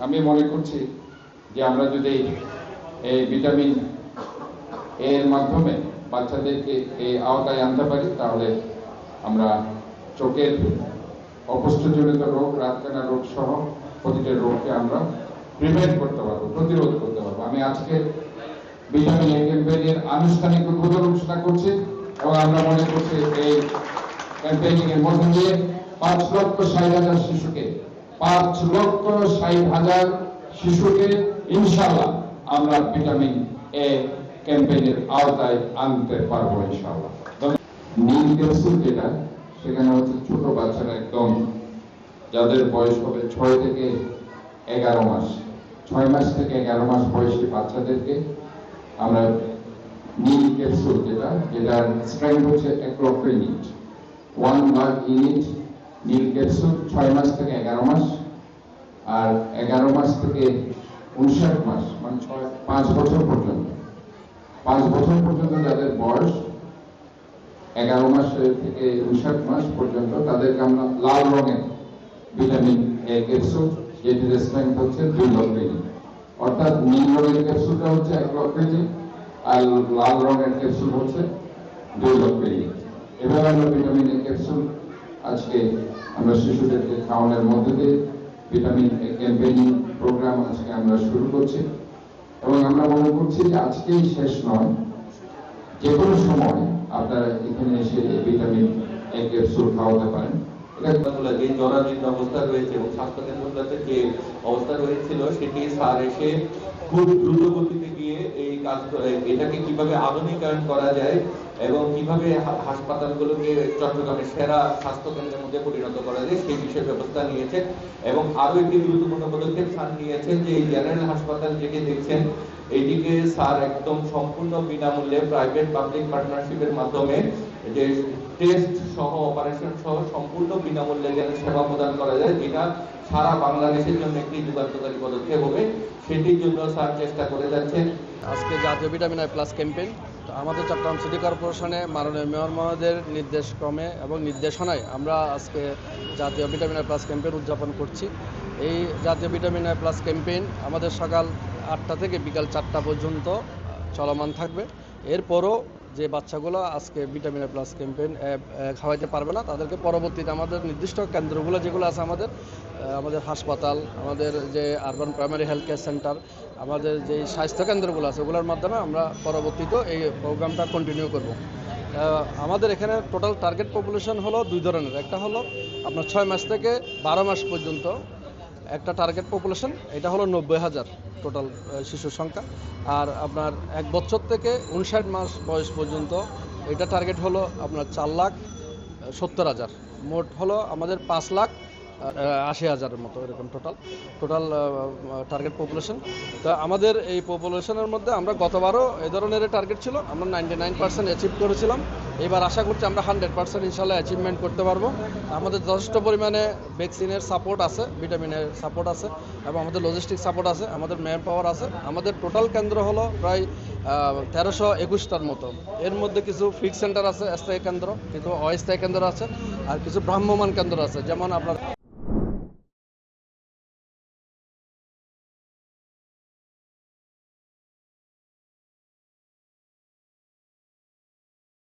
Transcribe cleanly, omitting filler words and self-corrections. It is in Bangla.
আমি মনে করছি যে আমরা যদি এই ভিটামিন এর মাধ্যমে বাচ্চাদেরকে এই আওতায় আনতে পারি, তাহলে আমরা চোখের অপুষ্টিজনিত রোগ, রাতকানা রোগ সহ প্রতিটা রোগকে আমরা প্রিভেন্ট করতে পারবো, প্রতিরোধ করতে পারবো। আমি আজকে ভিটামিন এ ক্যাম্পেইনের আনুষ্ঠানিক উদ্বোধন ঘোষণা করছি এবং আমরা মনে করছি এই ক্যাম্পেইনিং এর মধ্যে দিয়ে 5,60,000 শিশুকে 5,60,000 শিশুকে ইনশাআল্লাহ আমরা ভিটামিন এ ক্যাম্পেইনের আওতায় আনতে পারবো ইনশাআল্লাহ। নীল ক্যাপসুল যেটা, সেখানে হচ্ছে ছোট বাচ্চারা একদম যাদের বয়স হবে 6 থেকে 11 মাস, 6 মাস থেকে 11 মাস বয়সী বাচ্চাদেরকে আমরা নীল ক্যাপসুল যেটার স্ট্রেংথ হচ্ছে 1 লক্ষ ইউনিট, 1 লাখ ইউনিট নীল ক্যাপসুল 6 মাস থেকে 11 মাস, আর 11 মাস থেকে 59 মাস, মানে 5 বছর পর্যন্ত, 5 বছর পর্যন্ত যাদের বয়স 11 মাস থেকে 59 মাস পর্যন্ত, তাদেরকে আমরা লাল রঙের ভিটামিন এ ক্যাপসুল, যেটির স্ট্রেংথ হচ্ছে 2 লক্ষ ইউনিট। অর্থাৎ নীল রঙের ক্যাপসুলটা হচ্ছে 1 লক্ষ ইউনিট আর লাল রঙের ক্যাপসুল হচ্ছে 2 লক্ষ ইউনিট। এভাবে আমরা ভিটামিন এ ক্যাপসুল আজকে আমরা শিশুদেরকে খাওয়ানোর মধ্যে দিয়ে ভিটামিন এ ক্যাম্পেইনিং প্রোগ্রাম আজকে আমরা শুরু করছি এবং আমরা মনে করছি যে আজকেই শেষ নয়, যে কোনো সময় আপনারা এখানে এসে ভিটামিন এ ক্যাপসুল খাওয়াতে পারেন। যে জরাজীর্ণ অবস্থা রয়েছে এবং স্বাস্থ্য কেন্দ্রগুলোতে যে অবস্থা রয়েছিল, সেটি স্যার এসে খুব দ্রুত গতিতে গিয়ে এই কাজ এটাকে কিভাবে আধুনিকায়ন করা যায় এবং কিভাবে হাসপাতালগুলোকে চট্টগ্রামের সেরা স্বাস্থ্য কেন্দ্রের মধ্যে পরিণত করা যায় সেই বিষয়ে ব্যবস্থা নিয়েছেন। এবং আরো একটি গুরুত্বপূর্ণ পদক্ষেপ স্যার নিয়েছেন যে এই জেনারেল হাসপাতাল যেটি দেখছেন, এইটিকে স্যার একদম সম্পূর্ণ বিনামূল্যে প্রাইভেট পাবলিক পার্টনারশিপের মাধ্যমে যে টেস্ট সহ অপারেশন সহ সম্পূর্ণ বিনামূল্যে যেন সেবা প্রদান করা যায়, যেটা সারা বাংলাদেশের জন্য একটি যুগান্তকারী পদক্ষেপ হবে, সেটির জন্য স্যার চেষ্টা করে যাচ্ছেন। আজকে জাতীয় ভিটামিন এ প্লাস ক্যাম্পেইন আমাদের চট্টগ্রাম সিটি কর্পোরেশনে মাননীয় মেয়র মহোদয়ের নির্দেশক্রমে এবং নির্দেশনায় আমরা আজকে জাতীয় ভিটামিন এ প্লাস ক্যাম্পেইন উদযাপন করছি। এই জাতীয় ভিটামিন এ প্লাস ক্যাম্পেইন আমাদের সকাল 8টা থেকে বিকাল 4টা পর্যন্ত চলমান থাকবে। এরপরও যে বাচ্চাগুলো আজকে ভিটামিন এ প্লাস ক্যাম্পেইন খাওয়াইতে পারবে না, তাদেরকে পরবর্তীতে আমাদের নির্দিষ্ট কেন্দ্রগুলো যেগুলো আছে, আমাদের হাসপাতাল, আমাদের যে urban primary health care centre, আমাদের যে স্বাস্থ্য কেন্দ্রগুলো আছে, ওগুলোর মাধ্যমে আমরা পরবর্তীতে এই প্রোগ্রামটা কন্টিনিউ করব। আমাদের এখানে টোটাল টার্গেট পপুলেশন হলো 2 ধরনের। একটা হলো আপনার 6 মাস থেকে 12 মাস পর্যন্ত একটা টার্গেট পপুলেশন, এটা হলো 90,000 টোটাল শিশুর সংখ্যা। আর আপনার 1 বছর থেকে 59 মাস বয়স পর্যন্ত এটা টার্গেট হলো আপনার 4,70,000। মোট হলো আমাদের 5,80,000 মতো এরকম টোটাল টার্গেট পপুলেশন। তো আমাদের এই পপুলেশনের মধ্যে আমরা গতবারও এই ধরনের টার্গেট ছিল, আমরা 99% অ্যাচিভ করেছিলাম। এবার আশা করছি আমরা 100% ইনশাল্লাহ অ্যাচিভমেন্ট করতে পারবো। আমাদের যথেষ্ট পরিমাণে ভ্যাকসিনের সাপোর্ট আছে, ভিটামিনের সাপোর্ট আছে এবং আমাদের লজিস্টিক সাপোর্ট আছে, আমাদের ম্যান পাওয়ার আছে। আমাদের টোটাল কেন্দ্র হলো প্রায় 1321টার মতো। এর মধ্যে কিছু ফিক্স সেন্টার আছে, স্থায়ী কেন্দ্র, কিছু অস্থায়ী কেন্দ্র আছে, আর কিছু ভ্রাম্যমাণ কেন্দ্র আছে। যেমন আপনার